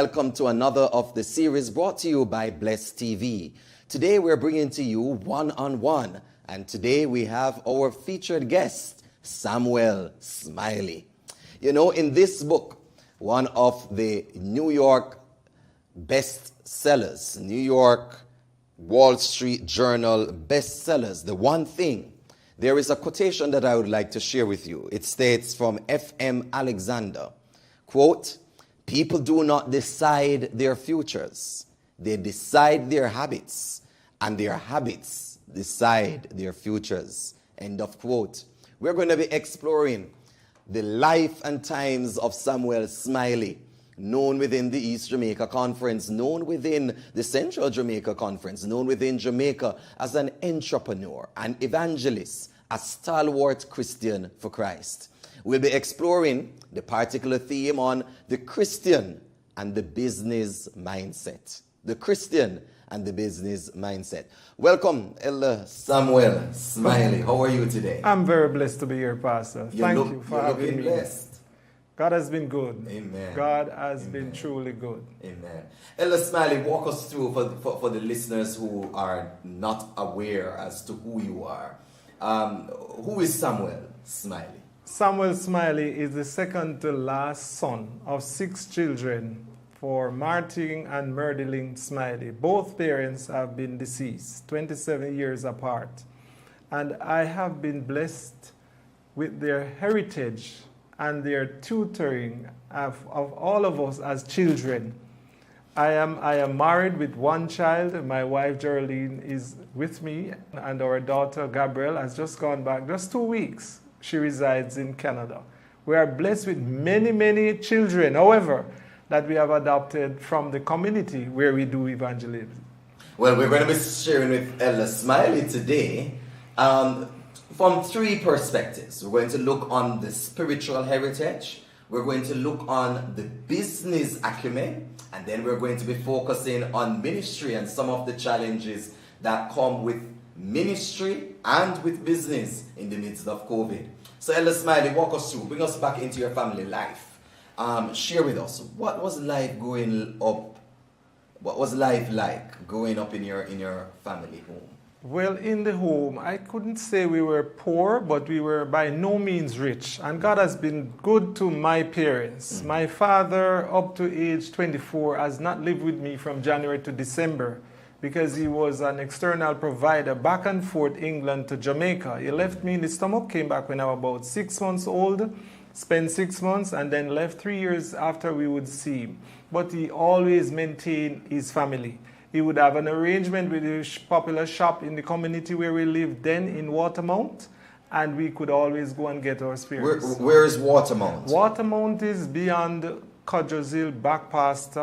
Welcome to another of the series brought to you by Bless TV. Today we're bringing to you One-on-One, and today we have our featured guest, Smiley. You know, in this book, one of the New York bestsellers, New York Wall Street Journal bestsellers, The One Thing, there is a quotation that I would like to share with you. It states from F.M. Alexander, quote, "People do not decide their futures. They decide their habits, and their habits decide their futures." End of quote. We're going to be exploring the life and times of Samuel Smiley, known within the East Jamaica Conference, known within the Central Jamaica Conference, known within Jamaica as an entrepreneur, an evangelist, a stalwart Christian for Christ. We'll be exploring the particular theme on the Christian and the business mindset. The Christian and the business mindset. Welcome, Elder Samuel Smiley. How are you today? I'm very blessed to be here, Pastor. Thank you for having me. Blessed. God has been good. Amen. God has been truly good. Amen. Elder Smiley, walk us through for the listeners who are not aware as to who you are. Who is Samuel Smiley? Samuel Smiley is the second to last son of 6 children for Martin and Merdeline Smiley. Both parents have been deceased, 27 years apart. And I have been blessed with their heritage and their tutoring of all of us as children. I am married with 1 child. My wife Geraldine is with me, and our daughter Gabrielle has just gone back just 2 weeks. She resides in Canada. We are blessed with many, many children, however, that we have adopted from the community where we do evangelism. Well, we're going to be sharing with Elder Smiley today from 3 perspectives. We're going to look on the spiritual heritage, we're going to look on the business acumen, and then we're going to be focusing on ministry and some of the challenges that come with ministry and with business in the midst of COVID. So Elder Smiley, walk us through, bring us back into your family life. Share with us, what was life growing up? What was life like growing up in your family home? Well, in the home, I couldn't say we were poor, but we were by no means rich. And God has been good to my parents. Mm-hmm. My father, up to age 24, has not lived with me from January to December because he was an external provider back and forth England to Jamaica. He left me in the stomach, came back when I was about 6 months old, spent 6 months, and then left 3 years after we would see him. But he always maintained his family. He would have an arrangement with a popular shop in the community where we lived then in Watermount, and we could always go and get our spirits. Where is Watermount? Watermount is beyond Cudgers Hill, back past,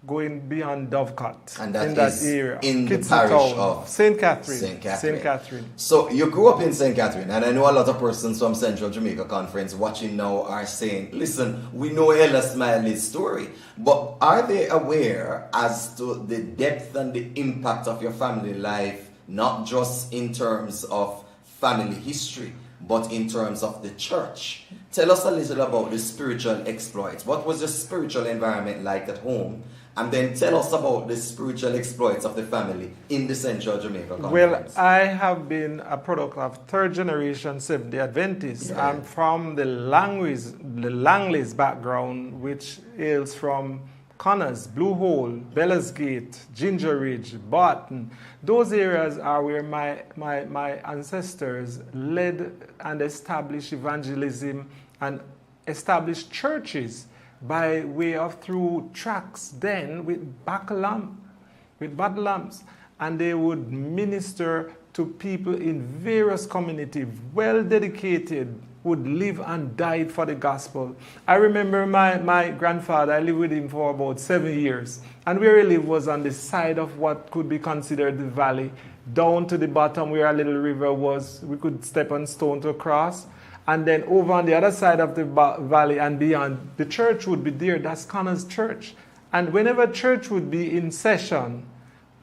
going beyond Dovecot. And that in is that area. In the parish of St. Catherine. St. Catherine. So you grew up in St. Catherine, and I know a lot of persons from Central Jamaica Conference watching now are saying, listen, we know Elder Smiley's story, but are they aware as to the depth and the impact of your family life, not just in terms of family history, but in terms of the church? Tell us a little about the spiritual exploits. What was the spiritual environment like at home? And then tell us about the spiritual exploits of the family in the Central Jamaica Conference. Well, I have been a product of 3rd generation Seventh-day Adventist. Yeah. I'm from the Langleys background, which hails from Connors, Blue Hole, Bellas Gate, Ginger Ridge, Barton. Those areas are where my ancestors led and established evangelism and established churches by way of through tracts then with battle lamps, and they would minister to people in various communities, well dedicated, would live and die for the gospel. I remember my grandfather, I lived with him for about 7 years, and where he lived was on the side of what could be considered the valley, down to the bottom where a little river was. We could step on stone to cross. And then over on the other side of the valley and beyond, the church would be there. That's Connor's church. And whenever church would be in session,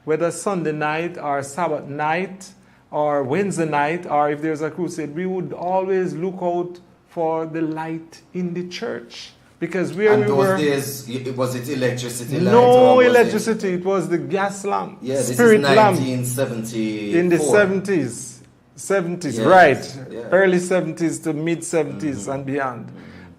whether Sunday night or Sabbath night or Wednesday night, or if there's a crusade, we would always look out for the light in the church, Because where and we those were, days, was it electricity light? no or was electricity. It was the gas lamp, Yeah, this spirit is lamp 1974. in the 70s. 70s, Yes, right? yeah. Early 70s to mid 70s and beyond.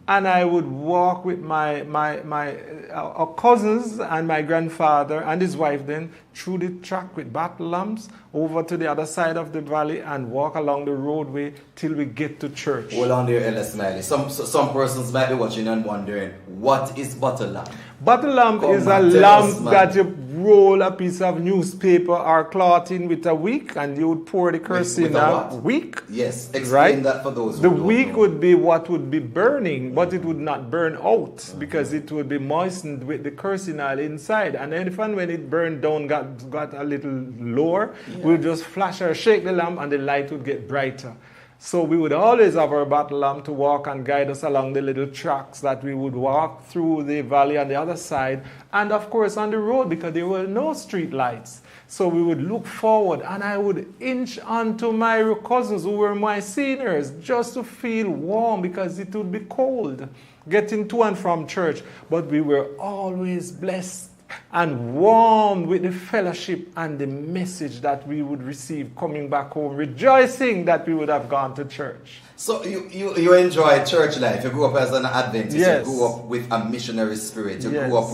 And I would walk with our cousins and my grandfather and his wife then through the track with battle lamps over to the other side of the valley and walk along the roadway till we get to church. Hold on there, Elder Smiley. Some persons might be watching and wondering, what is battle lamp? Battle lamp Come is on, a tell lamp us, man. that you roll a piece of newspaper or cloth in with a wick and you would pour the kerosene with a out. what? Wick. Yes, explain Right? that for those The who don't wick know. would be what would be burning, but it would not burn out because it would be moistened with the kerosene oil inside. And then when it burned down, got a little lower, we'll just flash or shake the lamp and the light would get brighter. So we would always have our battle lamp to walk and guide us along the little tracks that we would walk through the valley on the other side. And of course on the road because there were no street lights. So we would look forward and I would inch onto my cousins who were my seniors just to feel warm because it would be cold getting to and from church. But we were always blessed and warmed with the fellowship and the message that we would receive coming back home, rejoicing that we would have gone to church. So you enjoyed church life. You grew up as an Adventist. Yes. You grew up with a missionary spirit. You Yes. grew up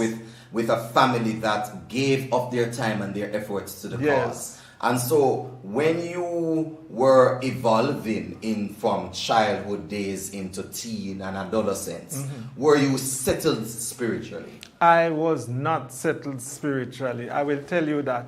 with a family that gave up their time and their efforts to the Yes. cause. And so when you were evolving from childhood days into teen and adolescence, were you settled spiritually? I was not settled spiritually. I will tell you that.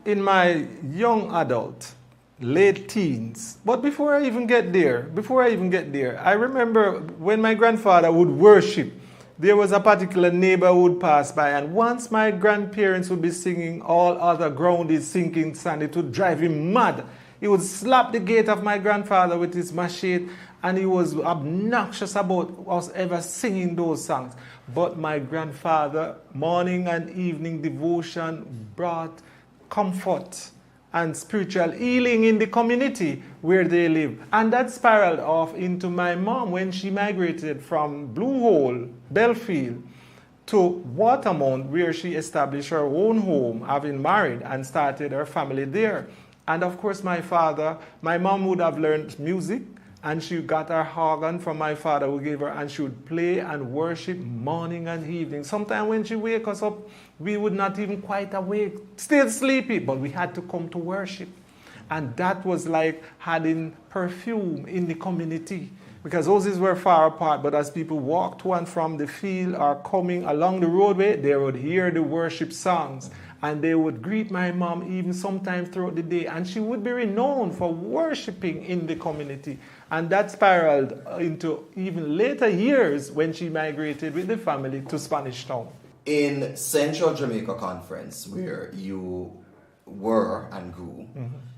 In my young adult, late teens, but before I even get there, I remember when my grandfather would worship, there was a particular neighbor who would pass by, and once my grandparents would be singing All Other Ground is Sinking Sand, it would drive him mad. He would slap the gate of my grandfather with his machete, and he was obnoxious about us ever singing those songs. But my grandfather, morning and evening devotion brought comfort and spiritual healing in the community where they live. And that spiraled off into my mom when she migrated from Blue Hole, Belfield, to Watermount, where she established her own home, having married and started her family there. And of course, my mom would have learned music, and she got her organ from my father who gave her, and she would play and worship morning and evening. Sometimes when she wake us up, we would not even quite awake, still sleepy, but we had to come to worship. And that was like having perfume in the community, because houses were far apart, but as people walked to and from the field or coming along the roadway, they would hear the worship songs. And they would greet my mom even sometimes throughout the day. And she would be renowned for worshiping in the community. And that spiraled into even later years when she migrated with the family to Spanish Town. In Central Jamaica Conference, where you were and grew,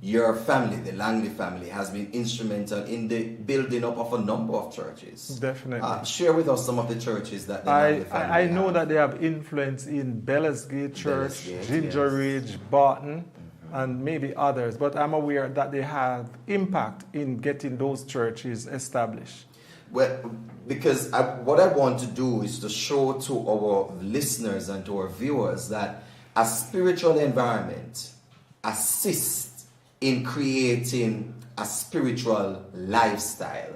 your family, the Langley family, has been instrumental in the building up of a number of churches. Definitely. Share with us some of the churches that the Langley family I know have. that they have influence in Bellas Gate Church, Bellas Gate, Ginger yes. Ridge, Barton, and maybe others. But I'm aware that they have impact in getting those churches established. Well, because what I want to do is to show to our listeners and to our viewers that a spiritual environment assists in creating a spiritual lifestyle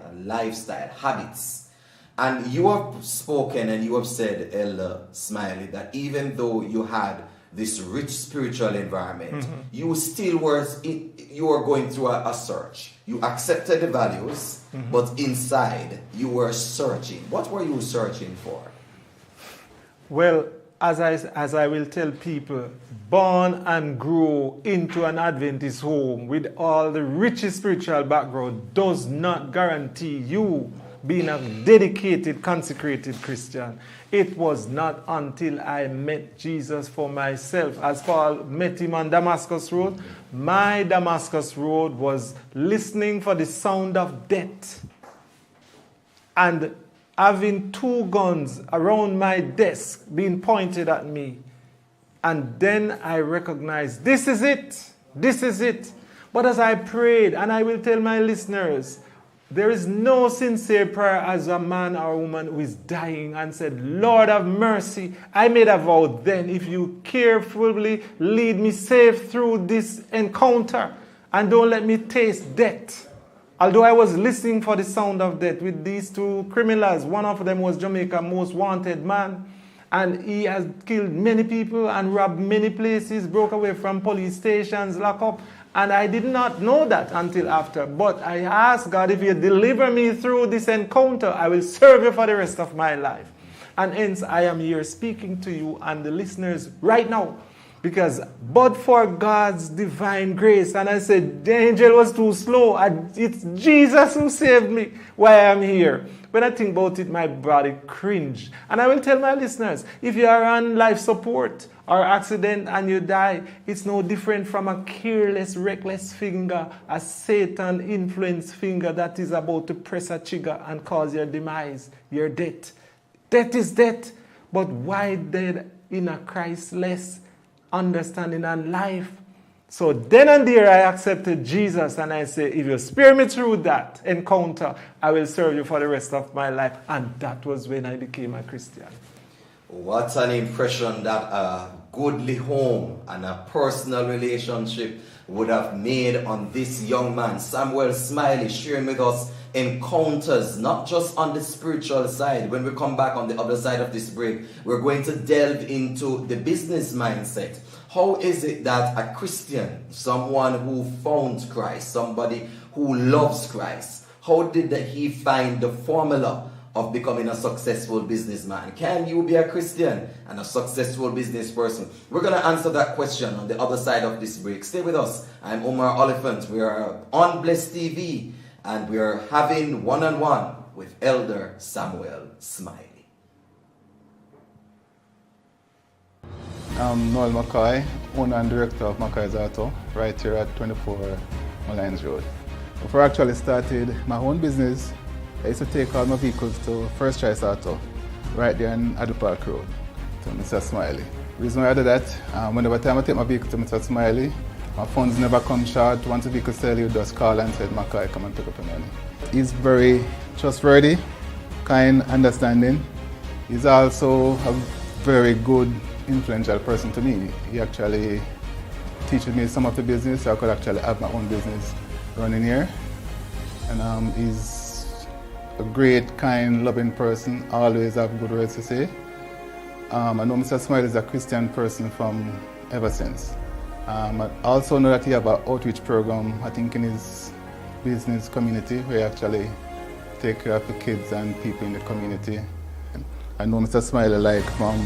habits. And you have spoken and you have said, Elder Smiley, that even though you had this rich spiritual environment, you were going through a search. You accepted the values, but inside you were searching. What were you searching for? Well, as I will tell people, born and grow into an Adventist home with all the richest spiritual background does not guarantee you being a dedicated, consecrated Christian. It was not until I met Jesus for myself. As Paul met him on Damascus Road, my Damascus Road was listening for the sound of death and having two guns around my desk being pointed at me. And then I recognized, this is it. This is it. But as I prayed, and I will tell my listeners, There is no sincere prayer as a man or a woman who is dying and said, Lord have mercy. I made a vow then, if you carefully lead me safe through this encounter and don't let me taste death. Although I was listening for the sound of death with these two criminals, one of them was Jamaica's most wanted man. And he has killed many people and robbed many places, broke away from police stations, locked up. And I did not know that until after. But I asked God, if you deliver me through this encounter, I will serve you for the rest of my life. And hence I am here speaking to you and the listeners right now. Because but for God's divine grace, and I said, the angel was too slow. It's Jesus who saved me while I am here. When I think about it, my body cringe. And I will tell my listeners, if you are on life support or accident and you die, it's no different from a careless, reckless finger, a Satan-influenced finger that is about to press a trigger and cause your demise, your death. Death is death. But why dead in a Christless understanding and life? So then and there I accepted Jesus and I say, if you spare me through that encounter, I will serve you for the rest of my life. And that was when I became a Christian. What an impression that a goodly home and a personal relationship would have made on this young man, Samuel Smiley, sharing with us encounters, not just on the spiritual side. When we come back on the other side of this break, we're going to delve into the business mindset. How is it that a Christian, someone who found Christ, somebody who loves Christ, how did he find the formula of becoming a successful businessman? Can you be a Christian and a successful business person? We're going to answer that question on the other side of this break. Stay with us. I'm Omar Oliphant. We are on Bless TV and we are having one-on-one with Elder Samuel Smiley. I'm Noel McCoy, owner and director of McCoy's Auto, right here at 24 Malines Road. Before I actually started my own business, I used to take all my vehicles to First Choice Auto, right there on Adu Park Road, to Mr. Smiley. The reason why I do that, whenever time I take my vehicle to Mr. Smiley, my funds never come short. Once the vehicle sell, you just call and say, McCoy, come and pick up your money. He's very trustworthy, kind, understanding. He's also a very good, influential person to me. He actually teaches me some of the business, so I could actually have my own business running here. And he's a great, kind, loving person, always have good words to say. I know Mr. Smiley is a Christian person from ever since. I also know that he have an outreach program, I think in his business community, where he actually take care of the kids and people in the community. I know Mr. Smiley like from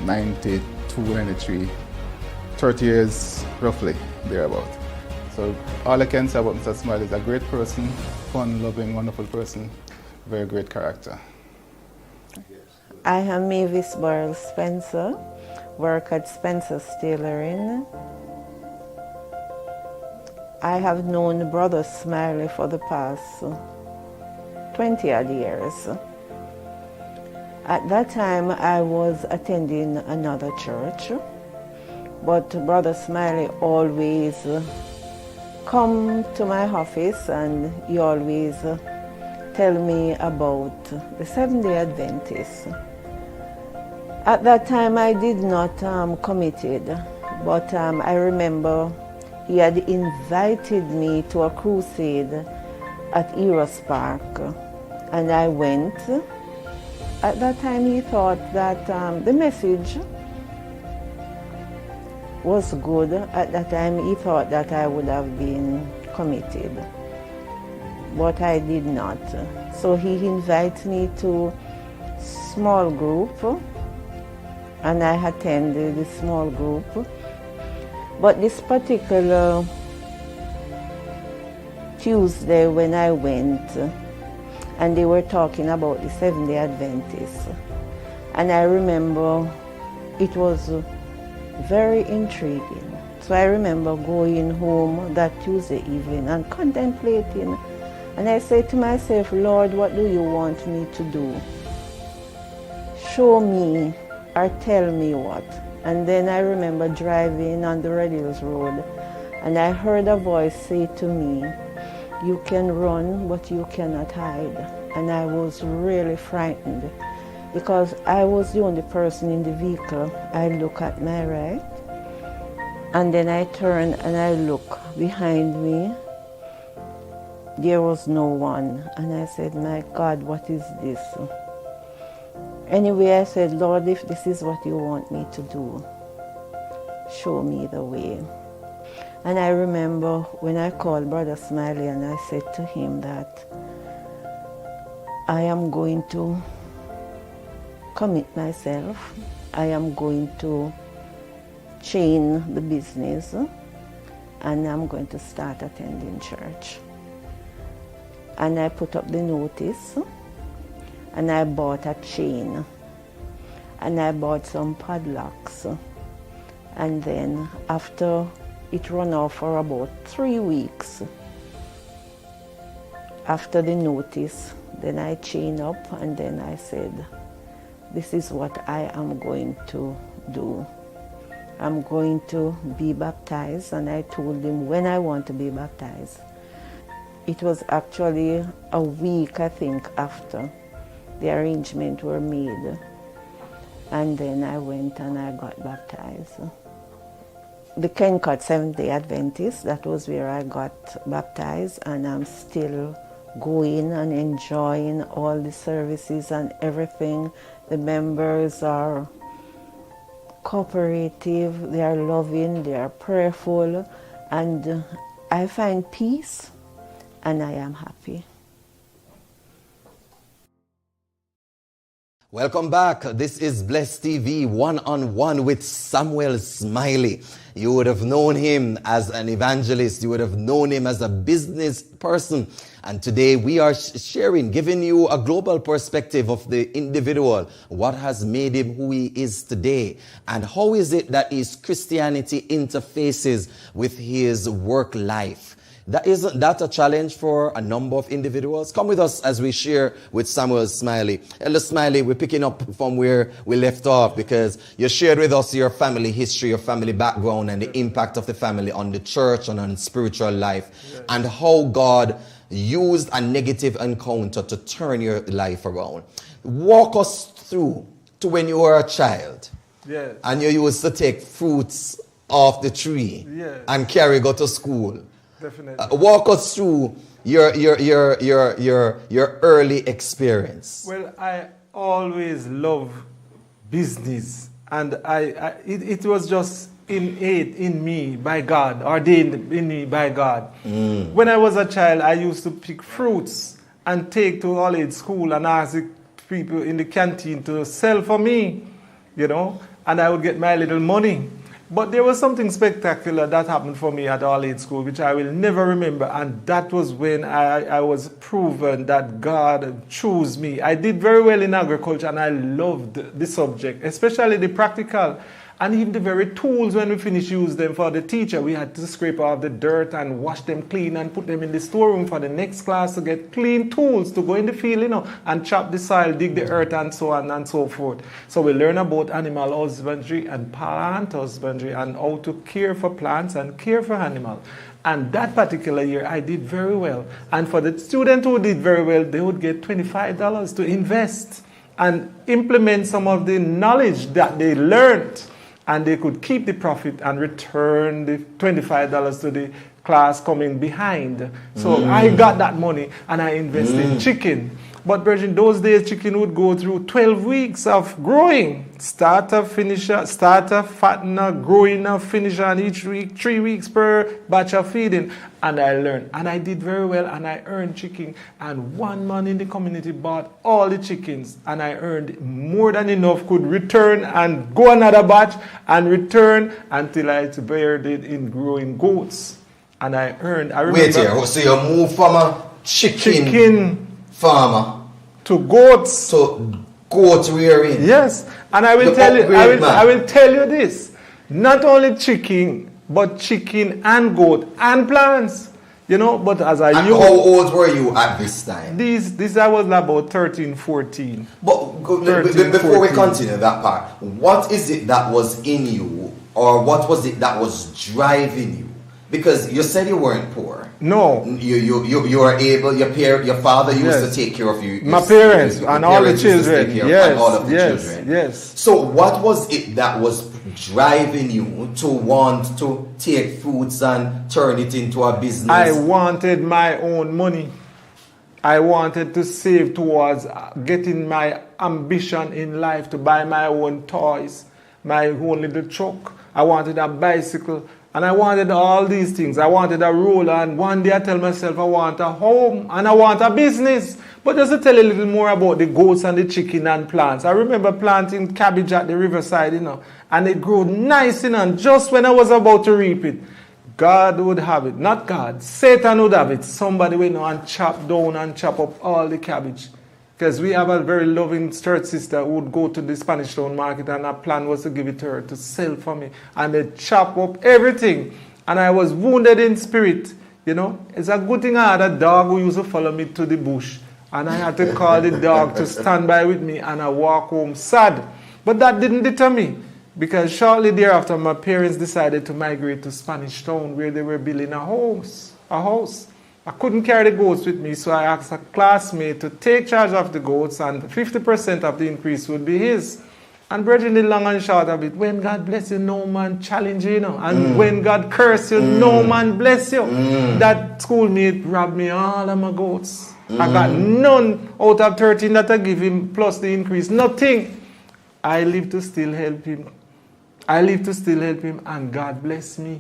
92, 93, 30 years roughly, thereabout. So all I can say about Mr. Smiley is a great person, fun, loving, wonderful person, very great character. I am Mavis Burrell Spencer, work at Spencer's Tailoring. I have known Brother Smiley for the past 20-odd years. At that time, I was attending another church, but Brother Smiley always come to my office and he always tell me about the Seventh-day Adventists. At that time, I did not committed, but I remember he had invited me to a crusade at Eros Park, and I went. At that time, he thought that the message was good. At that time, he thought that I would have been committed, but I did not. So he invited me to small group, and I attended the small group. But this particular Tuesday when I went, and they were talking about the Seventh-day Adventists. And I remember it was very intriguing. So I remember going home that Tuesday evening and contemplating. And I said to myself, Lord, what do you want me to do? Show me or tell me what. And then I remember driving on the Red Hills Road, and I heard a voice say to me, You can run, but you cannot hide. And I was really frightened because I was the only person in the vehicle. I look at my right, and then I turn and I look behind me. There was no one. And I said, my God, what is this? Anyway, I said, Lord, if this is what you want me to do, show me the way. And I remember when I called Brother Smiley and I said to him that I am going to commit myself. I am going to chain the business and I'm going to start attending church. And I put up the notice and I bought a chain and I bought some padlocks. And then after it ran off for about 3 weeks. After the notice, then I chained up and then I said, this is what I am going to do. I'm going to be baptized, and I told him when I want to be baptized. It was actually a week, I think, after the arrangements were made. And then I went and I got baptized. The Kencut Seventh-day Adventist, that was where I got baptized, and I'm still going and enjoying all the services and everything. The members are cooperative, they are loving, they are prayerful, and I find peace and I am happy. Welcome back. This is Bless TV one-on-one with Samuel Smiley. You would have known him as an evangelist. You would have known him as a business person. And today we are sharing, giving you a global perspective of the individual, what has made him who he is today, and how is it that his Christianity interfaces with his work life. Isn't that a challenge for a number of individuals? Come with us as we share with Samuel Smiley. Elder Smiley, we're picking up from where we left off because you shared with us your family history, your family background, and the impact of the family on the church and on spiritual life, and how God used a negative encounter to turn your life around. Walk us through to when you were a child. Yes. And you used to take fruits off the tree, yes, and carry go to school. Definitely. Walk us through your early experience. Well, I always love business, and it was just innate in me by God, ordained in me by God. When I was a child, I used to pick fruits and take to all age school and ask the people in the canteen to sell for me, you know, and I would get my little money. But there was something spectacular that happened for me at all age school, which I will never remember. And that was when I was proven that God chose me. I did very well in agriculture and I loved the subject, especially the practical. And even the very tools, when we finished using them for the teacher, we had to scrape off the dirt and wash them clean and put them in the storeroom for the next class to get clean tools to go in the field, you know, and chop the soil, dig the earth, and so on and so forth. So we learn about animal husbandry and plant husbandry and how to care for plants and care for animals. And that particular year, I did very well. And for the student who did very well, they would get $25 to invest and implement some of the knowledge that they learned. And they could keep the profit and return the $25 to the class coming behind. So I got that money and I invested in chicken. But in those days, chicken would go through 12 weeks of growing. Starter, finisher, starter, fattener, growing, finisher, and each week, 3 weeks per batch of feeding. And I learned. And I did very well, and I earned chicken. And one man in the community bought all the chickens. And I earned more than enough, could return and go another batch, and return until I buried it in growing goats. And I earned, I remember. Wait here, so you moved from a chicken farmer to goats. To goat rearing. Yes, and I will tell you. I will tell you this: not only chicken, but chicken and goat and plants. You know, but as I and how old were you at this time? This I was about 13, 14. But 13, before 14. we continue that part, what is it that was in you, or what was it that was driving you? Because you said you weren't poor. No. You are able, your father used Yes. to take care of you. My parents your and all the parents used to take children. care of Yes, and all of the yes, children. yes. So what was it that was driving you to want to take fruits and turn it into a business? I wanted my own money. I wanted to save towards getting my ambition in life to buy my own toys, my own little truck. I wanted a bicycle, and I wanted all these things. I wanted a roller, and one day I tell myself I want a home and I want a business. But just to tell you a little more about the goats and the chicken and plants. I remember planting cabbage at the riverside, and it grew nice, and just when I was about to reap it, God would have it, not God. Satan would have it. Somebody went and chop down and chop up all the cabbage. Because we have a very loving church sister who would go to the Spanish Town market, and our plan was to give it to her to sell for me. And they chop up everything. And I was wounded in spirit. It's a good thing I had a dog who used to follow me to the bush. And I had to call the dog to stand by with me, and I walk home sad. But that didn't deter me. Because shortly thereafter, my parents decided to migrate to Spanish Town, where they were building a house. I couldn't carry the goats with me, so I asked a classmate to take charge of the goats, and 50% of the increase would be his. And brethren, the long and short of it, when God bless you, no man challenge you, And when God curse you, no man bless you. That schoolmate robbed me all of my goats. I got none out of 13 that I give him, plus the increase. Nothing. I live to still help him. And God bless me.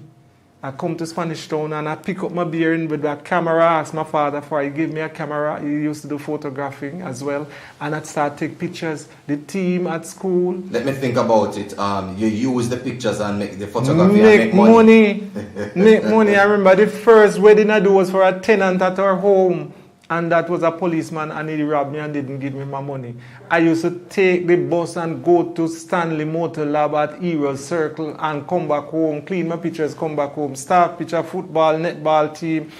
I come to Spanish Town and I pick up my bearing with a camera. I asked my father for he gave me a camera. He used to do photographing as well. And I'd start take pictures. The team at school. Let me think about it. You use the pictures and make the photography Make and make money. Make money. I remember the first wedding I do was for a tenant at our home. And that was a policeman, and he robbed me and didn't give me my money. I used to take the bus and go to Stanley Motor Lab at Eros Circle and come back home, clean my pictures, come back home, start picture, football, netball team,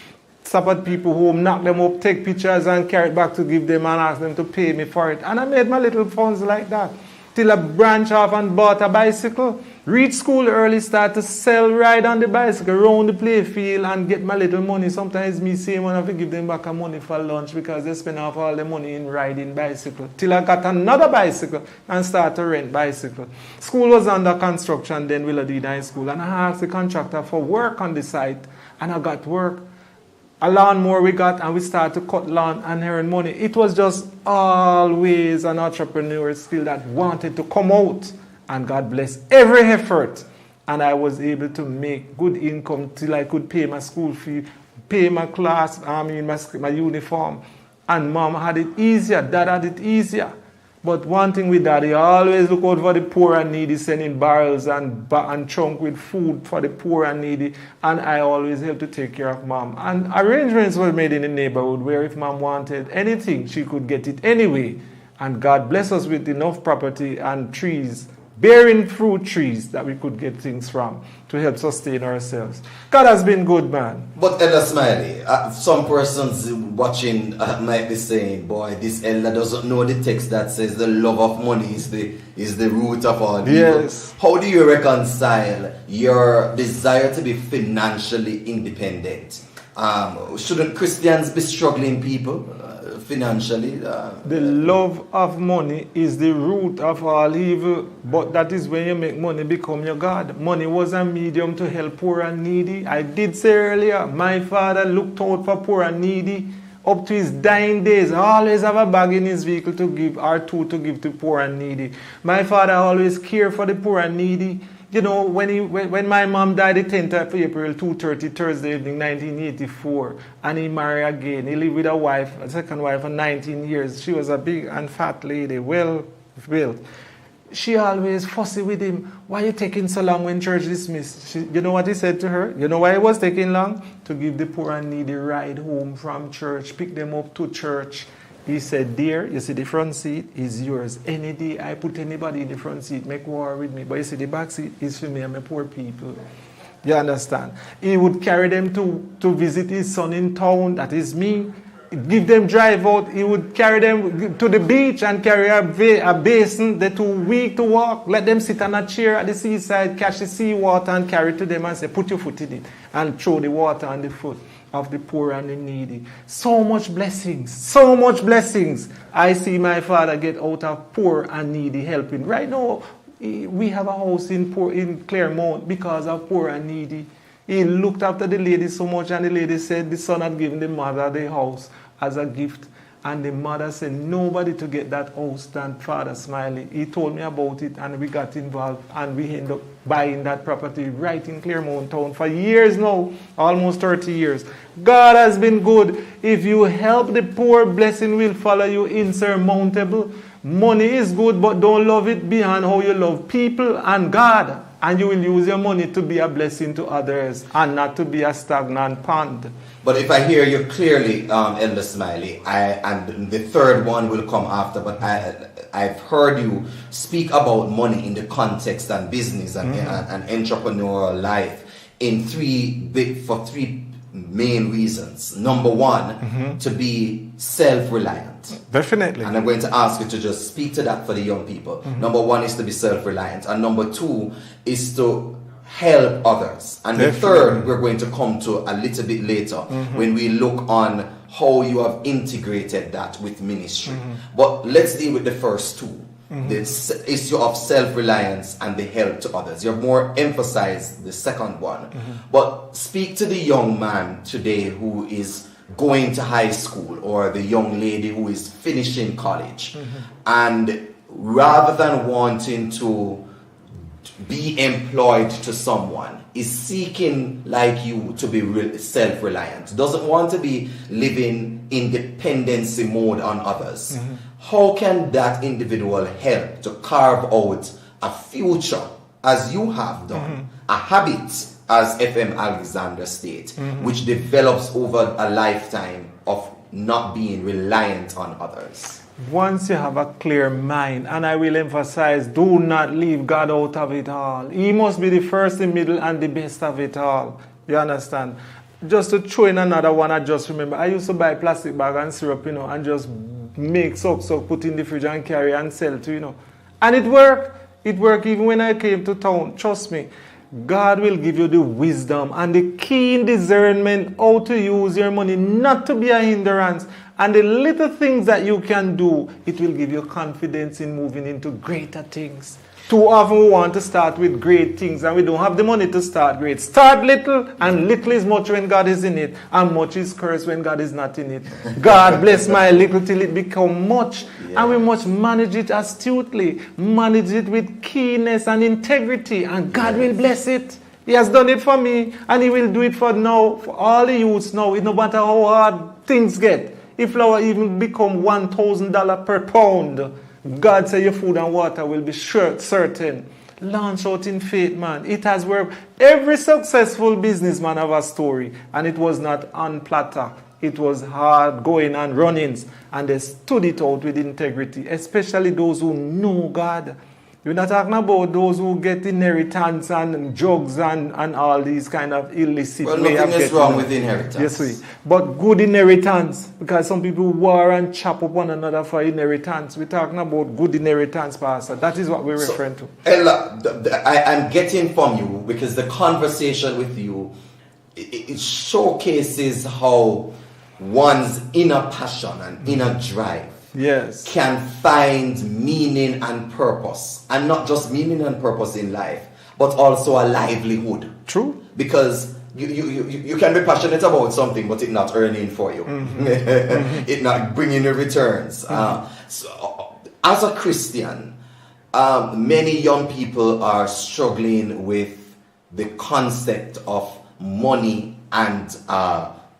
stop at people home, knock them up, take pictures and carry it back to give them and ask them to pay me for it. And I made my little funds like that. Till I branch off and bought a bicycle. Reach school early, start to sell, ride on the bicycle, around the play field and get my little money. Sometimes me say when I have to give them back a money for lunch because they spend off all the money in riding bicycle. Till I got another bicycle and start to rent bicycle. School was under construction then, Willardine High School, and I asked the contractor for work on the site, and I got work. A lawnmower we got, and we started to cut lawn and earn money. It was just always an entrepreneur skill that wanted to come out. And God bless every effort. And I was able to make good income till I could pay my school fee, pay my class, my uniform. And mom had it easier, dad had it easier. But one thing with daddy, always look out for the poor and needy, sending barrels and trunk with food for the poor and needy. And I always helped to take care of mom. And arrangements were made in the neighborhood where if mom wanted anything, she could get it anyway. And God bless us with enough property and trees, bearing fruit trees that we could get things from to help sustain ourselves. God has been good, man. But Elder Smiley, some persons watching might be saying, boy, this elder doesn't know the text that says the love of money is the root of all evil. Yes. How do you reconcile your desire to be financially independent? Shouldn't Christians be struggling people financially? The love of money is the root of all evil, but that is when you make money become your God. Money was a medium to help poor and needy. I did say earlier, my father looked out for poor and needy up to his dying days. Always have a bag in his vehicle to give, or two to give to poor and needy. My father always cared for the poor and needy. You know, when my mom died the 10th of April, 2:30, Thursday evening, 1984, and he married again. He lived with a second wife for 19 years. She was a big and fat lady, well built. She always fussy with him. Why are you taking so long when church dismissed? You know what he said to her? You know why it was taking long? To give the poor and needy ride home from church, pick them up to church. He said, dear, you see the front seat is yours. Any day I put anybody in the front seat, make war with me. But you see the back seat is for me and my poor people. You understand? He would carry them to visit his son in town, that is me. Give them drive out. He would carry them to the beach and carry a basin. They're too weak to walk. Let them sit on a chair at the seaside, catch the sea water and carry it to them and say, put your foot in it and throw the water on the foot. of the poor and the needy. So much blessings, so much blessings. I see my father get out of poor and needy helping. Right now, we have a house in Claremont because of poor and needy. He looked after the lady so much, and the lady said the son had given the mother the house as a gift. And the mother said, nobody to get that house than Father Smiley. He told me about it, and we got involved, and we ended up buying that property right in Claremont town for years now, almost 30 years. God has been good. If you help the poor, blessing will follow you insurmountable. Money is good, but don't love it beyond how you love people and God. And you will use your money to be a blessing to others and not to be a stagnant pond. But if I hear you clearly, Elder Smiley, and the third one will come after, but I've heard you speak about money in the context and business and entrepreneurial life for three main reasons. Number one, to be self-reliant. Definitely. And I'm going to ask you to just speak to that for the young people. Number one is to be self-reliant. And number two is to help others. And the third we're going to come to a little bit later when we look on how you have integrated that with ministry. But let's deal with the first two. The issue of self-reliance and the help to others. You've more emphasized the second one. But speak to the young man today who is going to high school, or the young lady who is finishing college, and rather than wanting to be employed to someone, is seeking like you to be self-reliant, doesn't want to be living in dependency mode on others. How can that individual help to carve out a future, as you have done, a habit, as FM Alexander states, which develops over a lifetime of not being reliant on others? Once you have a clear mind, and I will emphasize, do not leave God out of it all. He must be the first, the middle, and the best of it all. You understand? Just to throw in another one, I just remember, I used to buy plastic bag and syrup, and just make soak, put in the fridge and carry and sell to, And it worked. It worked even when I came to town. Trust me. God will give you the wisdom and the keen discernment how to use your money, not to be a hindrance. And the little things that you can do, it will give you confidence in moving into greater things. Too often we want to start with great things and we don't have the money to start great. Start little, and little is much when God is in it, and much is cursed when God is not in it. God bless my little till it become much. Yeah. And we must manage it astutely, manage it with keenness and integrity, and God will bless it. He has done it for me, and He will do it for now, for all the youths now. No matter how hard things get. If flour even become $1,000 per pound, God say your food and water will be certain. Launch out in faith, man. It has worked. Every successful businessman have a story, and it was not on platter. It was hard going and runnings, and they stood it out with integrity, especially those who know God. We're not talking about those who get inheritance and drugs and all these kind of illicit way of getting. Well, nothing is wrong with inheritance. Yes, but good inheritance, because some people war and chop up one another for inheritance. We're talking about good inheritance, Pastor. That is what we're referring to. Ella, I'm getting from you, because the conversation with you, it showcases how one's inner passion and inner drive can find meaning and purpose, and not just meaning and purpose in life, but also a livelihood. True. Because you can be passionate about something, but it not earning for you. It not bringing you returns. So, as a Christian, many young people are struggling with the concept of money and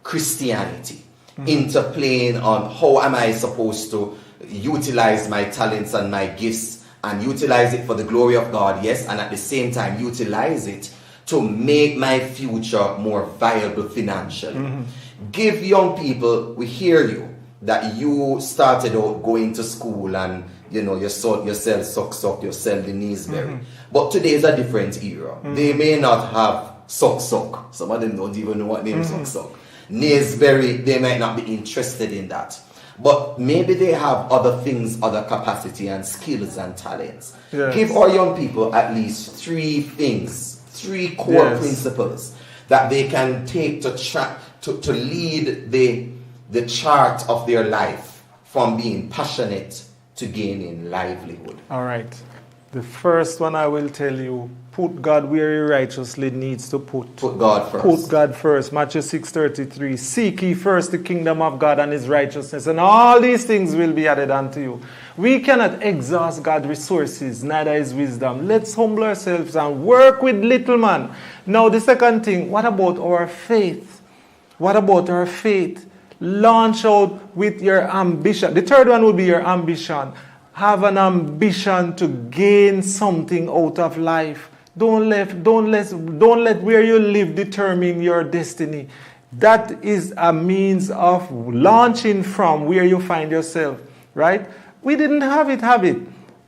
Christianity. Interplaying on how am I supposed to utilize my talents and my gifts, and utilize it for the glory of God, yes, and at the same time utilize it to make my future more viable financially. Give young people, we hear you, that you started out going to school and you sell sock, you sell the kneesberry. But today is a different era. They may not have sock. Some of them don't even know what name sock. Naysbury, they might not be interested in that. But maybe they have other things, other capacity and skills and talents. Yes. Give our young people at least three core principles that they can take to to lead the chart of their life from being passionate to gaining livelihood? All right. The first one I will tell you, put God where he righteously needs to put. Put God first. Put God first. Matthew 6:33. Seek ye first the kingdom of God and his righteousness, and all these things will be added unto you. We cannot exhaust God's resources, neither his wisdom. Let's humble ourselves and work with little, man. Now the second thing, what about our faith? What about our faith? Launch out with your ambition. The third one will be your ambition. Have an ambition to gain something out of life. Don't let where you live determine your destiny. That is a means of launching from where you find yourself, right? We didn't have it.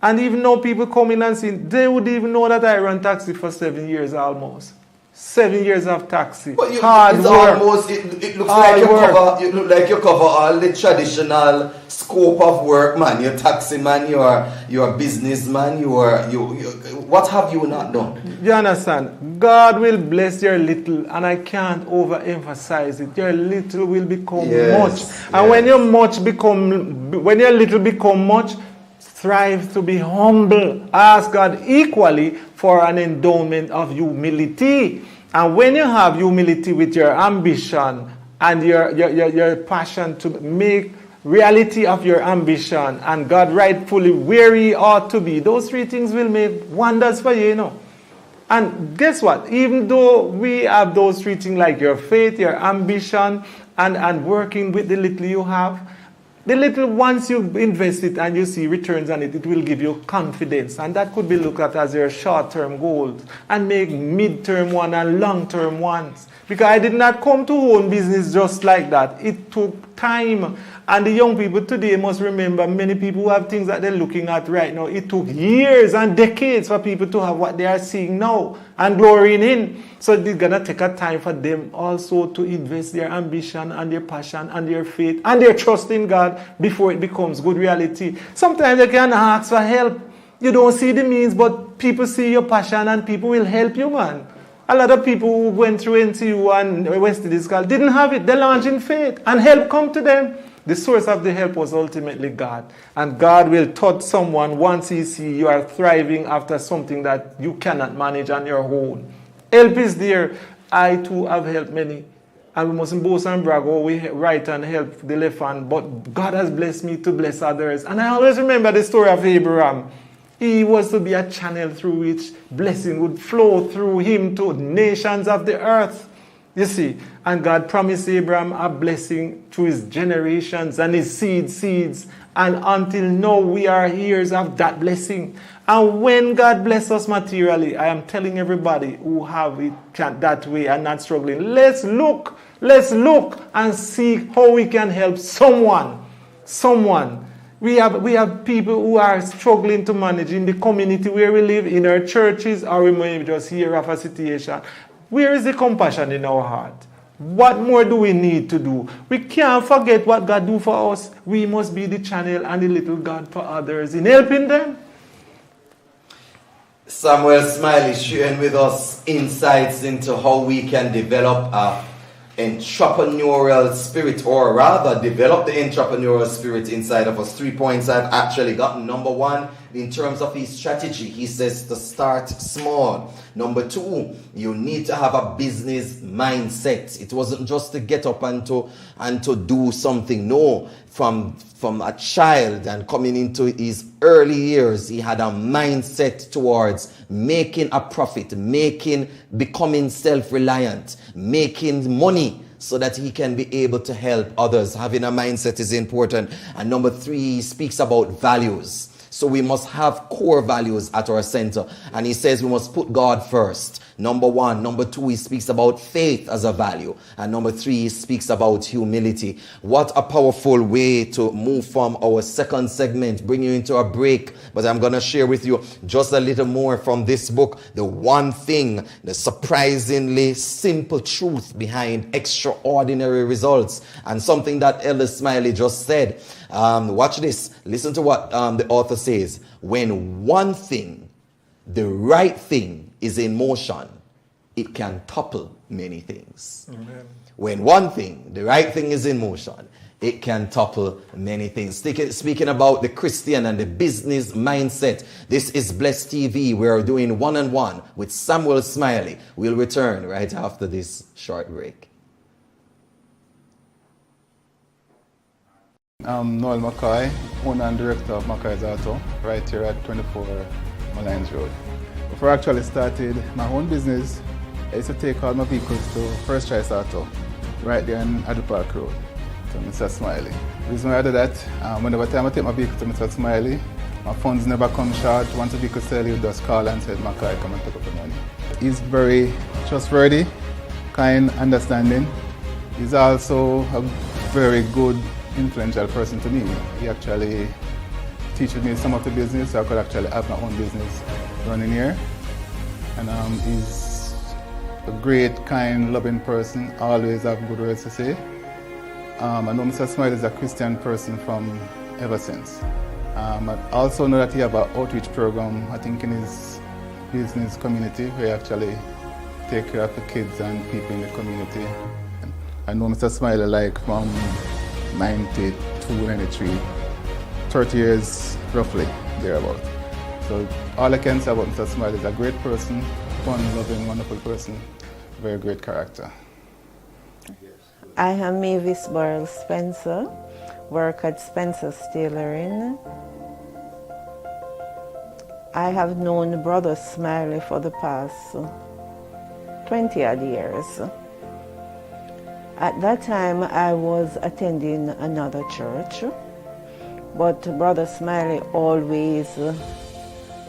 And even though people come in and see, they would even know that I ran taxi for 7 years almost. 7 years of taxi. But Hard it's work. almost, it looks like you look like you cover all the traditional scope of work, man. You're taxi man, you're a businessman, what have you not done? You understand? God will bless your little, and I can't overemphasize it. Your little will become much. And when your little become much, strive to be humble. Ask God equally for an endowment of humility. And when you have humility with your ambition and your passion to make reality of your ambition, and God rightfully where he ought to be, those three things will make wonders for you, you know. And guess what? Even though we have those three things like your faith, your ambition, and working with the little you have, the little, once you invest it and you see returns on it, it will give you confidence. And that could be looked at as your short-term goals and make mid-term one and long-term ones. Because I did not come to own business just like that. It took time. And the young people today must remember, many people who have things that they're looking at right now. It took years and decades for people to have what they are seeing now and glorying in. So it's going to take a time for them also to invest their ambition and their passion and their faith and their trust in God before it becomes good reality. Sometimes they can ask for help. You don't see the means, but people see your passion and people will help you, man. A lot of people who went through NTU and West School didn't have it. They launched in faith and help come to them. The source of the help was ultimately God. And God will touch someone once he sees you are thriving after something that you cannot manage on your own. Help is there. I too have helped many. And we mustn't boast and brag, oh, we right and help the left hand. But God has blessed me to bless others. And I always remember the story of Abraham. He was to be a channel through which blessing would flow through him to nations of the earth. You see, and God promised Abraham a blessing through his generations and his seeds. And until now, we are heirs of that blessing. And when God bless us materially, I am telling everybody who have it that way and not struggling, let's look and see how we can help someone. We have people who are struggling to manage in the community where we live, in our churches, or we may just hear of a situation. Where is the compassion in our heart? What more do we need to do? We can't forget what God do for us. We must be the channel and the little God for others in helping them. Samuel Smiley sharing with us insights into how we can develop a entrepreneurial spirit, or rather develop the entrepreneurial spirit inside of us. 3 points I've actually gotten. Number one, in terms of his strategy, he says to start small. Number two, you need to have a business mindset. It wasn't just to get up and to do something. No, from a child and coming into his early years, he had a mindset towards making a profit, becoming self-reliant, making money so that he can be able to help others. Having a mindset is important. And number three, he speaks about values. So we must have core values at our center. And he says we must put God first. Number one. Number two, he speaks about faith as a value. And number three, he speaks about humility. What a powerful way to move from our second segment, bring you into a break. But I'm going to share with you just a little more from this book. The one thing, the surprisingly simple truth behind extraordinary results. And something that Elder Smiley just said. Watch this. Listen to what the author says. When one thing, the right thing, is in motion, it can topple many things. Amen. When one thing, the right thing, is in motion, it can topple many things. Speaking about the Christian and the business mindset, this is Blessed TV. We are doing one-on-one with Samuel Smiley. We'll return right after this short break. I'm Noel McCoy, owner and director of McCoy's Auto, right here at 24 Malines Road. Before I actually started my own business, I used to take all my vehicles to First Choice Auto, right there on Adel Park Road, to Mr. Smiley. The reason why I do that, whenever time I take my vehicle to Mr. Smiley, my funds never come short. Once the vehicle sell, you just call and say, McCoy, come and pick up the money. He's very trustworthy, kind, understanding. He's also a very good, influential person to me. He actually teaches me some of the business, so I could actually have my own business running here. And he's a great, kind, loving person, always have good words to say. I know Mr. Smiley is a Christian person from ever since. I also know that he have an outreach program, I think in his business community, where he actually take care of the kids and people in the community. I know Mr. Smiley like from 92, 93, 30 years roughly, thereabout. So all I can say about Mr. Smiley is a great person, fun, loving, wonderful person, very great character. I am Mavis Burrell Spencer, work at Spencer's Tailoring. I have known Brother Smiley for the past 20-odd years. At that time, I was attending another church, but Brother Smiley always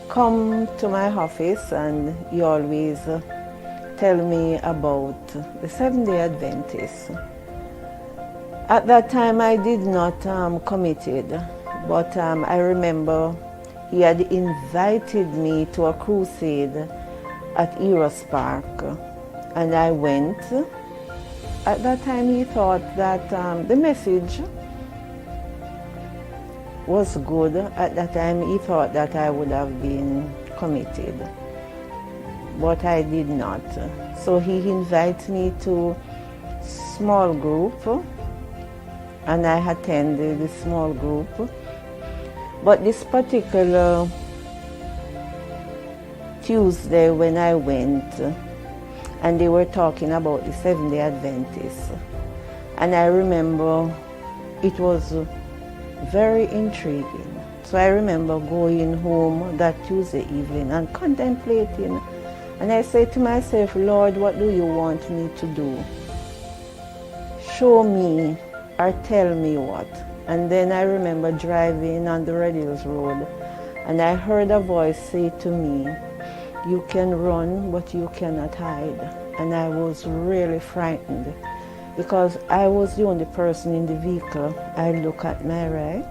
come to my office and he always tell me about the Seventh-day Adventists. At that time, I did not committed, but I remember he had invited me to a crusade at Eros Park, and I went. At that time, he thought that the message was good. At that time, he thought that I would have been committed, but I did not. So he invited me to small group, and I attended the small group. But this particular Tuesday when I went, and they were talking about the Seventh-day Adventists. And I remember it was very intriguing. So I remember going home that Tuesday evening and contemplating. And I said to myself, Lord, what do you want me to do? Show me or tell me what. And then I remember driving on the Red Hills Road, and I heard a voice say to me, you can run, but you cannot hide. And I was really frightened because I was the only person in the vehicle. I look at my right,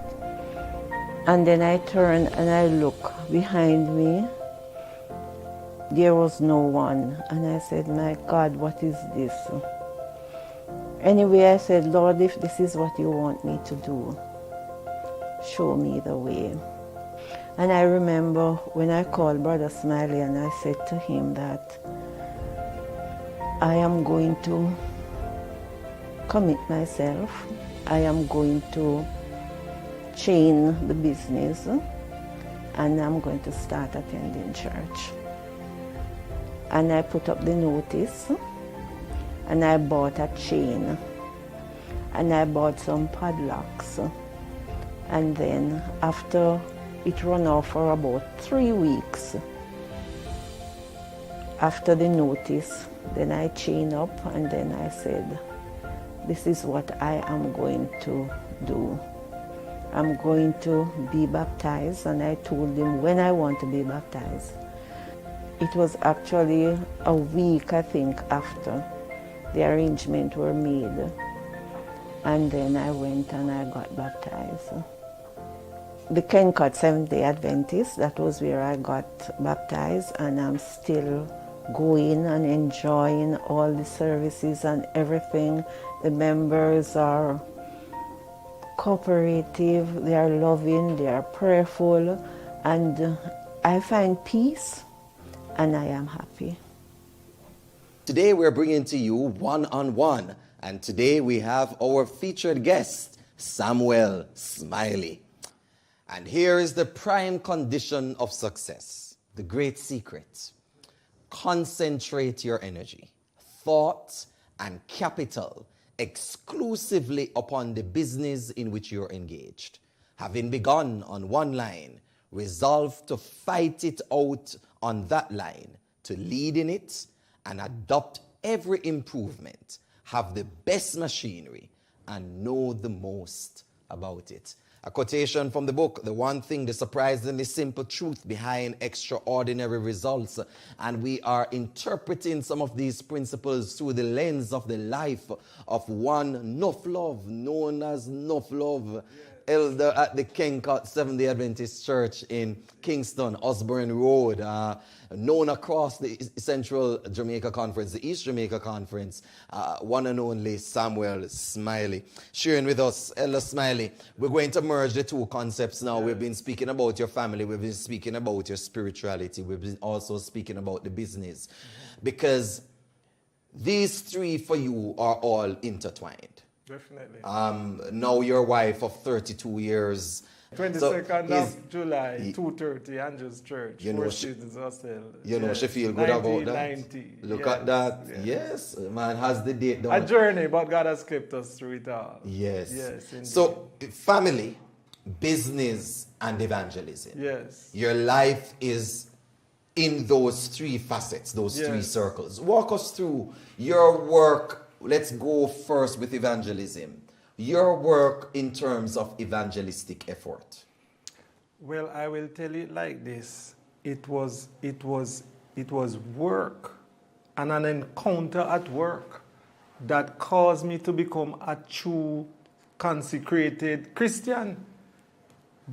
and then I turn and I look behind me. There was no one. And I said, my God, what is this? Anyway, I said, Lord, if this is what you want me to do, show me the way. And I remember when I called Brother Smiley and I said to him that I am going to commit myself. I am going to chain the business, and I'm going to start attending church. And I put up the notice, and I bought a chain, and I bought some padlocks. And then after it ran off for about 3 weeks, after the notice, then I chained up, and then I said, this is what I am going to do. I'm going to be baptized, and I told him when I want to be baptized. It was actually a week, I think, after the arrangements were made. And then I went and I got baptized. The Kencut Seventh-day Adventist, that was where I got baptized, and I'm still going and enjoying all the services and everything. The members are cooperative, they are loving, they are prayerful, and I find peace, and I am happy. Today we're bringing to you one-on-one, and today we have our featured guest, Samuel Smiley. And here is the prime condition of success, the great secret. Concentrate your energy, thought, and capital exclusively upon the business in which you're engaged. Having begun on one line, resolve to fight it out on that line, to lead in it and adopt every improvement, have the best machinery, and know the most about it. A quotation from the book, The One Thing, the surprisingly simple truth behind extraordinary results. And we are interpreting some of these principles through the lens of the life of one Nuff Love, known as Nuff Love, elder at the Kenkot Seventh-day Adventist Church in Kingston, Osborne Road, known across the Central Jamaica Conference, the East Jamaica Conference, one and only Samuel Smiley. Sharing with us, Elder Smiley, we're going to merge the two concepts now. We've been speaking about your family, we've been speaking about your spirituality, we've been also speaking about the business, because these three for you are all intertwined. Definitely. Now your wife of 32 years. 22nd of July, 2:30, Andrew's Church. You know, Students Hostel. she feel good about that. 1990. Look at that. Yes, man has the date down. A journey, but God has kept us through it all. Yes. Yes, indeed. So, family, business, and evangelism. Yes. Your life is in those three facets, those three circles. Walk us through your work. Let's go first with evangelism. Your work in terms of evangelistic effort. Well, I will tell it like this. It was work and an encounter at work that caused me to become a true consecrated Christian.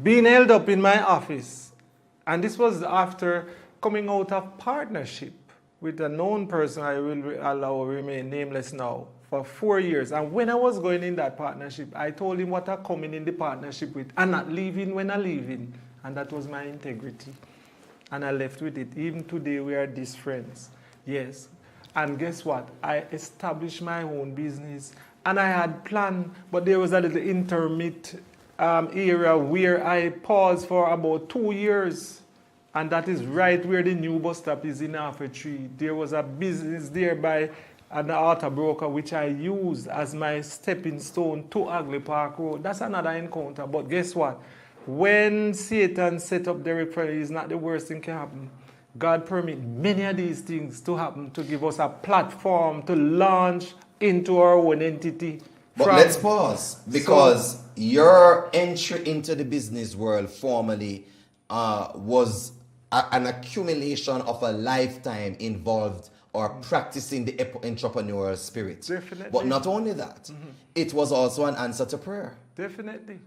Being held up in my office, and this was after coming out of partnership with a known person I will allow remain nameless now for 4 years. And when I was going in that partnership, I told him what I'm coming in the partnership with and not leaving when I'm leaving. And that was my integrity. And I left with it. Even today, we are these friends. Yes. And guess what? I established my own business. And I had planned, but there was a little intermittent area where I paused for about 2 years. And that is right where the new bus stop is in Alpha Tree. There was a business there by an auto broker which I used as my stepping stone to Agley Park Road. That's another encounter. But guess what? When Satan set up the referee, it's not the worst thing can happen. God permit many of these things to happen to give us a platform to launch into our own entity. But let's pause, because your entry into the business world formally was an accumulation of a lifetime involved or practicing the entrepreneurial spirit. Definitely. But not only that, it was also an answer to prayer. Definitely.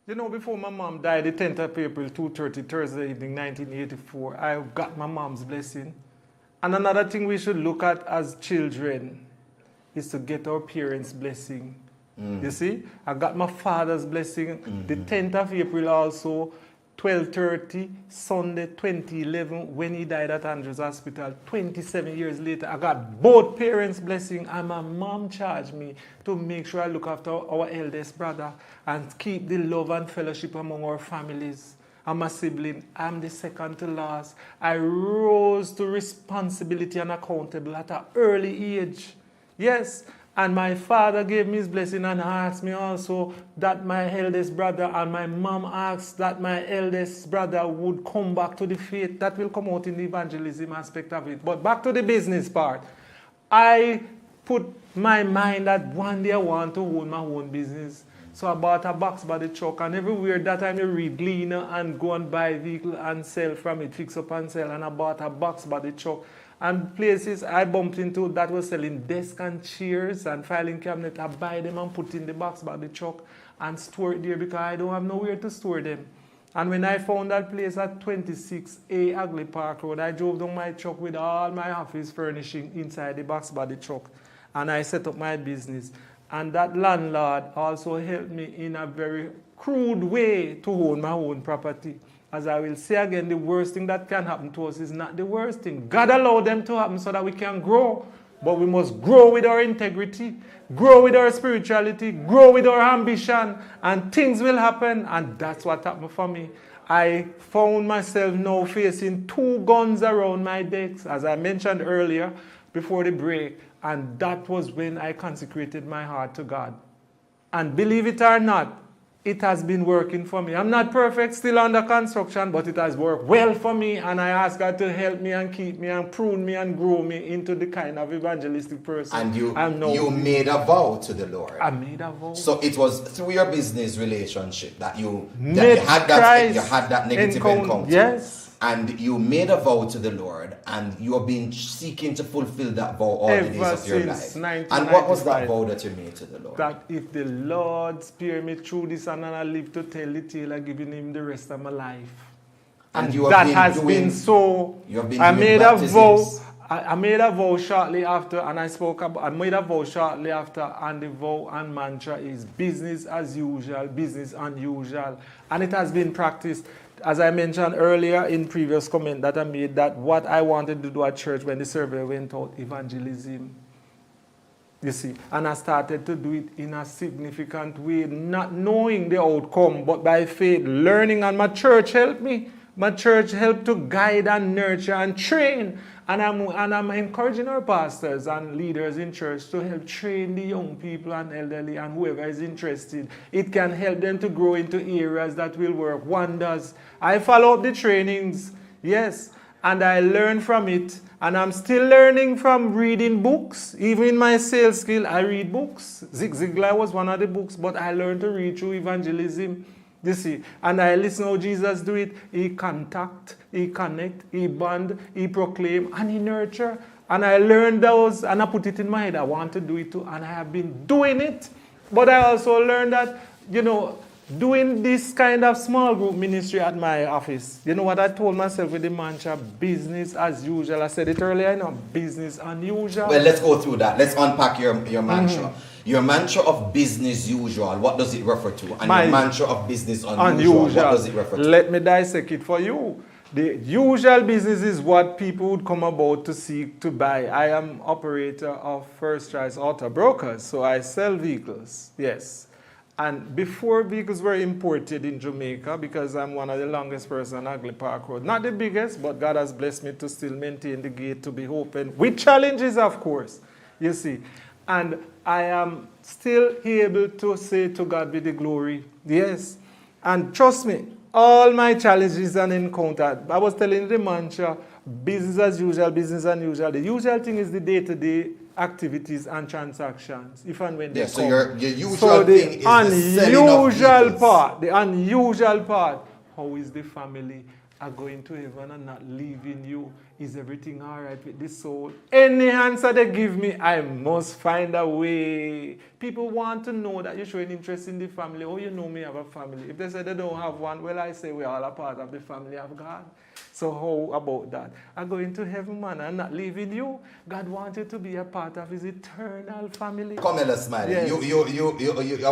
You know, before my mom died, the 10th of April, 2:30, Thursday evening, 1984, I got my mom's blessing. And another thing we should look at as children is to get our parents' blessing. You see, I got my father's blessing. The 10th of April also, 12:30, Sunday 2011, when he died at Andrew's Hospital. 27 years later, I got both parents' blessing, and my mom charged me to make sure I look after our eldest brother and keep the love and fellowship among our families. I'm a sibling. I'm the second to last. I rose to responsibility and accountable at an early age. Yes. And my father gave me his blessing and asked me also that my eldest brother, and my mom asked that my eldest brother would come back to the faith. That will come out in the evangelism aspect of it. But back to the business part. I put my mind that one day I want to own my own business. So I bought a box by the truck, and everywhere that time you read Gleaner and go and buy a vehicle and sell from it, fix up and sell. And I bought a box by the truck. And places I bumped into that was selling desks and chairs and filing cabinet. I buy them and put in the box by the truck and store it there because I don't have nowhere to store them. And when I found that place at 26A Agley Park Road, I drove down my truck with all my office furnishing inside the box by the truck. And I set up my business. And that landlord also helped me in a very crude way to own my own property. As I will say again, the worst thing that can happen to us is not the worst thing. God allowed them to happen so that we can grow. But we must grow with our integrity, grow with our spirituality, grow with our ambition, and things will happen. And that's what happened for me. I found myself now facing 2 guns around my decks, as I mentioned earlier, before the break. And that was when I consecrated my heart to God. And believe it or not, it has been working for me. I'm not perfect, still under construction, but it has worked well for me. And I ask God to help me and keep me and prune me and grow me into the kind of evangelistic person. And you made a vow to the Lord. I made a vow. So it was through your business relationship that you had that negative encounter. Yes. And you made a vow to the Lord, and you have been seeking to fulfill that vow all the days of your life. And what was that vow that you made to the Lord? That if the Lord spare me through this and I live to tell the tale, I'm giving him the rest of my life. And you that has been so. I made a vow. I made a vow shortly after, and I made a vow shortly after, and the vow and mantra is business as usual, business unusual. And it has been practiced. As I mentioned earlier in previous comment that I made, that what I wanted to do at church when the survey went out, evangelism. You see, and I started to do it in a significant way, not knowing the outcome, but by faith, learning, and my church helped me. My church helped to guide and nurture and train. And I'm encouraging our pastors and leaders in church to help train the young people and elderly and whoever is interested. It can help them to grow into areas that will work wonders. I follow up the trainings, yes, and I learn from it. And I'm still learning from reading books. Even in my sales skill, I read books. Zig Ziglar was one of the books, but I learned to read through evangelism. You see, and I listen how Jesus do it. He contact, he connect, he bond, he proclaim, and he nurture. And I learned those, and I put it in my head. I want to do it too, and I have been doing it. But I also learned that, doing this kind of small group ministry at my office, you know what I told myself with the mantra, business as usual. I said it earlier, business unusual. Well, let's go through that. Let's unpack your mantra. Mm-hmm. Your mantra of business usual, what does it refer to? And your mantra of business unusual, what does it refer to? Let me dissect it for you. The usual business is what people would come about to seek to buy. I am operator of First Choice Auto Brokers, so I sell vehicles, yes. And before vehicles were imported in Jamaica, because I'm one of the longest persons on Agley Park Road, not the biggest, but God has blessed me to still maintain the gate to be open, with challenges, of course, you see. And I am still able to say to God be the glory. Yes. And trust me, all my challenges and encounters, I was telling the mantra, business as usual, business unusual. The usual thing is the day-to-day activities and transactions, if and when they come. So your usual thing is the selling of vehicles. The unusual part, how is the family are going to heaven and not leaving you? Is everything all right with the soul? Any answer they give me, I must find a way. People want to know that you're showing interest in the family. Oh, you know me have a family. If they say they don't have one, well, I say we're all a part of the family of God. So how about that? I'm going to heaven, man, and not leaving you. God wanted to be a part of his eternal family. Come here, Smiley. Yes. I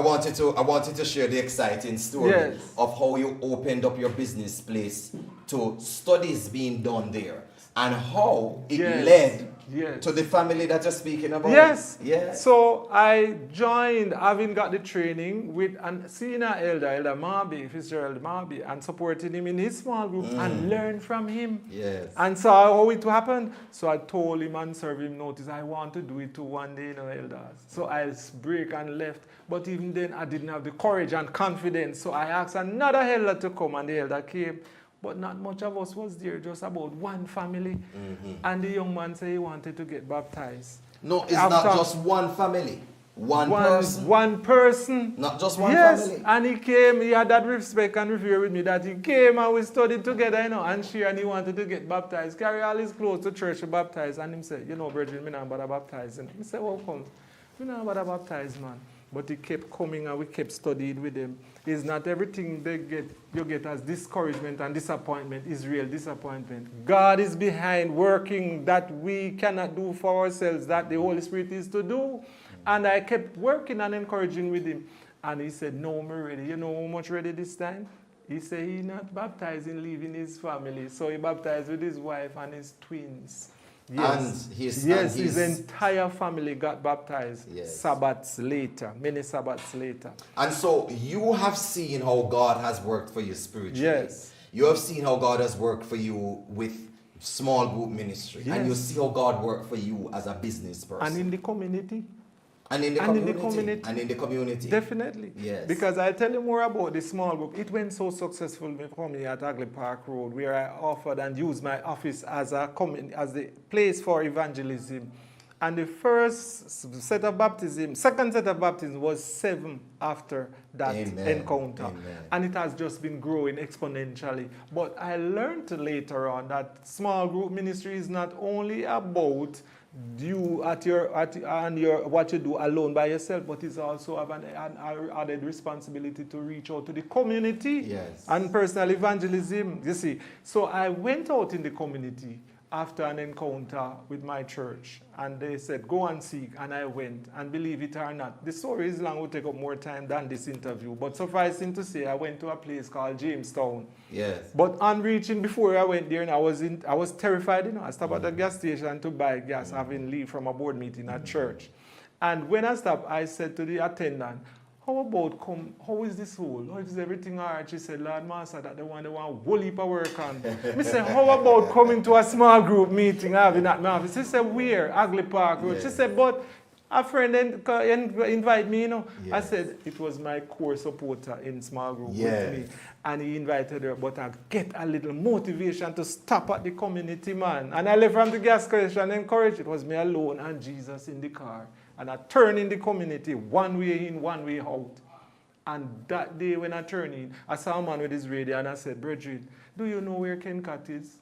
wanted to share the exciting story of how you opened up your business place to studies being done there and how it led to the family that you're speaking about. Yes. So I joined, having got the training with a senior Elder Marby, Fitzgerald Marby, and supporting him in his small group and learn from him. Yes. And so how it happened. So I told him and served him notice, I want to do it too one day, elders. So I break and left. But even then, I didn't have the courage and confidence. So I asked another elder to come, and the elder came. But not much of us was there, just about one family. Mm-hmm. And the young man said he wanted to get baptized. No, it's not just one family. One person. One person. Not just one family. Yes, and he came, he had that respect and revere with me that he came and we studied together, and shared, and he wanted to get baptized. Carry all his clothes to church to baptize. And he said, brethren, me not about to baptize. And he said, well, come. Me not about to baptize, man. But he kept coming and we kept studying with him. It's not everything you get as discouragement and disappointment is real disappointment. God is behind working that we cannot do for ourselves, that the Holy Spirit is to do. And I kept working and encouraging with him. And he said, no, I'm ready. You know how much ready this time? He said he's not baptizing, leaving his family. So he baptized with his wife and his twins. Yes. And his his entire family got baptized many Sabbaths later. And so you have seen how God has worked for you spiritually. Yes. You have seen how God has worked for you with small group ministry. Yes. And you see how God worked for you as a business person. And in the community. And in the community. And in the community. Definitely. Yes. Because I tell you more about the small group. It went so successful for me at Hagley Park Road, where I offered and used my office as the place for evangelism. And the second set of baptism was 7 after that encounter. Amen. And it has just been growing exponentially. But I learned later on that small group ministry is not only about you what you do alone by yourself, but it's also have an added responsibility to reach out to the community. Yes. And personal evangelism, you see. So I went out in the community after an encounter with my church, and they said, go and seek, and I went, and believe it or not, the story is long, will take up more time than this interview, but sufficing to say, I went to a place called Jamestown. Yes. But on reaching, before I went there, and I was terrified, I stopped at the gas station to buy gas, having leave from a board meeting at church. And when I stopped, I said to the attendant, how is this whole? How is everything all right? She said, Lord Master, that the one whole heap of work on. I said, how about coming to a small group meeting having at my office? She said, where? Hagley Park Road. Yeah. She said, but a friend invite me, Yes. I said, it was my core supporter in small group with me. And he invited her, but I get a little motivation to stop at the community, man. And I left from the gas station encouraged. It was me alone and Jesus in the car. And I turned in the community, one way in, one way out. And that day when I turned in, I saw a man with his radio and I said, Brethren, do you know where Kencat is?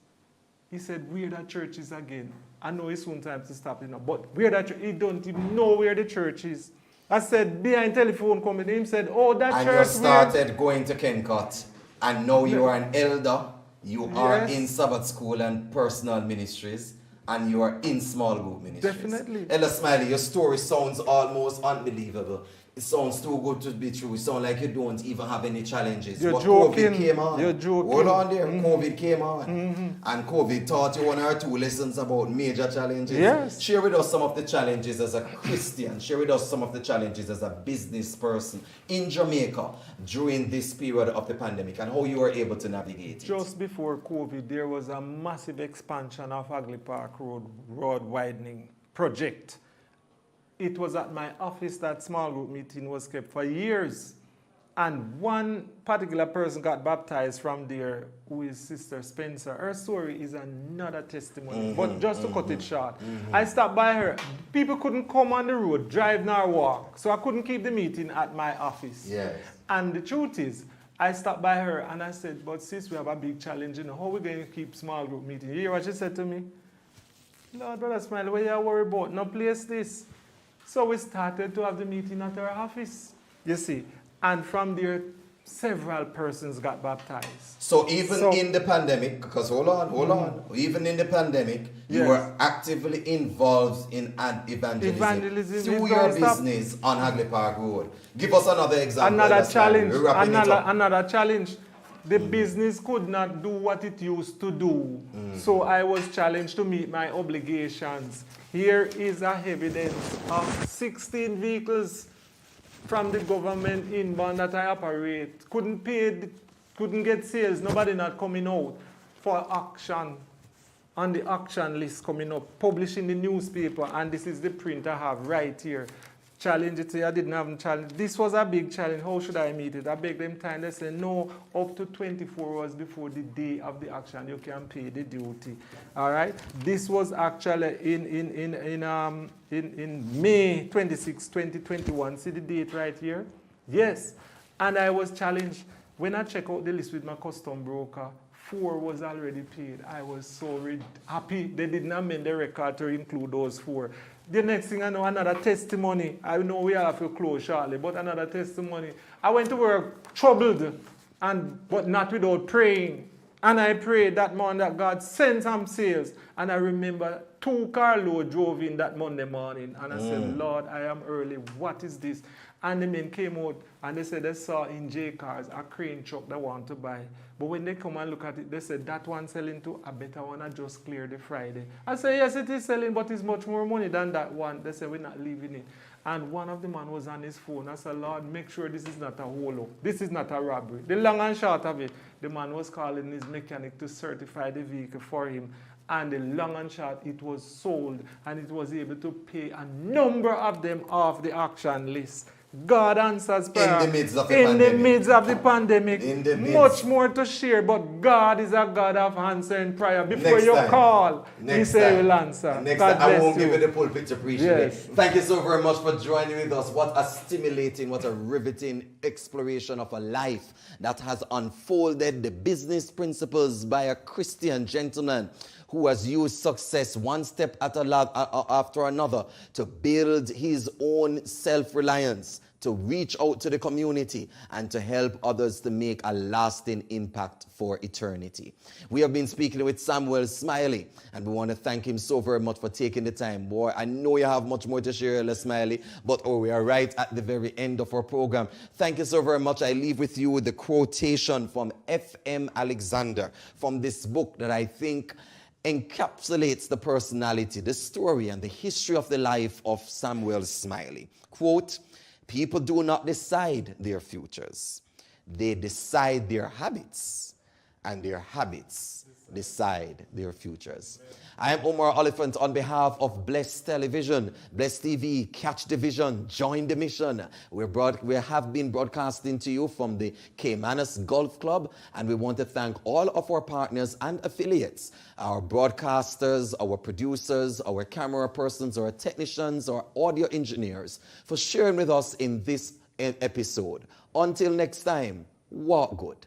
He said, where that church is again. I know it's soon time to stop, but where that church, he don't even know where the church is. I said, behind telephone company, he said, oh, that and church. And you started going to Kencat, and now you are an elder, you are in Sabbath school and personal ministries, and you are in small group ministries. Definitely. Elder Smiley, your story sounds almost unbelievable. It sounds too good to be true. It sounds like you don't even have any challenges. You're but joking. COVID came on. You're joking. Hold on there. COVID came on. And COVID taught you 1 or 2 lessons about major challenges. Yes. Share with us some of the challenges as a Christian. Share with us some of the challenges as a business person in Jamaica during this period of the pandemic and how you were able to navigate it. Just before COVID, there was a massive expansion of Hagley Park Road widening project. It was at my office that small group meeting was kept for years. And one particular person got baptized from there, who is Sister Spencer. Her story is another testimony. But just to cut it short, I stopped by her. People couldn't come on the road, drive nor walk. So I couldn't keep the meeting at my office. Yes. And the truth is, I stopped by her and I said, but sis, we have a big challenge. How are we going to keep small group meeting? You hear what she said to me? Lord, Brother Smiley, what you worry about? No place this. So we started to have the meeting at our office, you see. And from there, several persons got baptized. So even in the pandemic, because hold on, even in the pandemic, you were actively involved in evangelism through your business on Hagley Park Road. Give us another example. Another challenge. The business could not do what it used to do. So I was challenged to meet my obligations. Here is a evidence of 16 vehicles from the government inbound that I operate. Couldn't get sales, nobody not coming out for auction. On the auction list coming up, publishing the newspaper, and this is the print I have right here. Challenge it, I didn't have a challenge. This was a big challenge. How should I meet it? I begged them time. They said, no, up to 24 hours before the day of the action, you can pay the duty. All right? This was actually in May 26, 2021. See the date right here? Yes. And I was challenged. When I check out the list with my custom broker, 4 was already paid. I was so happy. They didn't amend the record to include those 4. The next thing I know, another testimony. I know we have to close shortly, but another testimony. I went to work troubled, but not without praying. And I prayed that morning that God sent some sales. And I remember 2 carloads drove in that Monday morning. And I said, Lord, I am early. What is this? And the men came out and they said they saw in J Cars a crane truck they want to buy. But when they come and look at it, they said that one selling too, I better want to just clear the Friday. I said, yes, it is selling, but it's much more money than that one. They said, we're not leaving it. And one of the man was on his phone. I said, Lord, make sure this is not a holo. This is not a robbery. The long and short of it, the man was calling his mechanic to certify the vehicle for him. And the long and short, it was sold. And it was able to pay a number of them off the auction list. God answers prayer. In the midst of the pandemic. In the midst of the pandemic. In the midst. Much more to share, but God is a God of answering prayer. Before you call, He says He will answer. Next God time, I won't bless give you. you the pulpit to preach today. Thank you so very much for joining with us. What a stimulating, what a riveting exploration of a life that has unfolded the business principles by a Christian gentleman who has used success one step after another to build his own self-reliance, to reach out to the community, and to help others to make a lasting impact for eternity. We have been speaking with Samuel Smiley, and we want to thank him so very much for taking the time. Boy, I know you have much more to share, Smiley, but we are right at the very end of our program. Thank you so very much. I leave with you with the quotation from F.M. Alexander from this book that I think encapsulates the personality, the story, and the history of the life of Samuel Smiley. Quote, people do not decide their futures. They decide their habits, and their habits decide their futures. I am Omar Oliphant on behalf of Bless Television, Bless TV, Catch the Vision, Join the Mission. We have been broadcasting to you from the Caymanas Golf Club, and we want to thank all of our partners and affiliates, our broadcasters, our producers, our camera persons, our technicians, our audio engineers, for sharing with us in this episode. Until next time, walk good.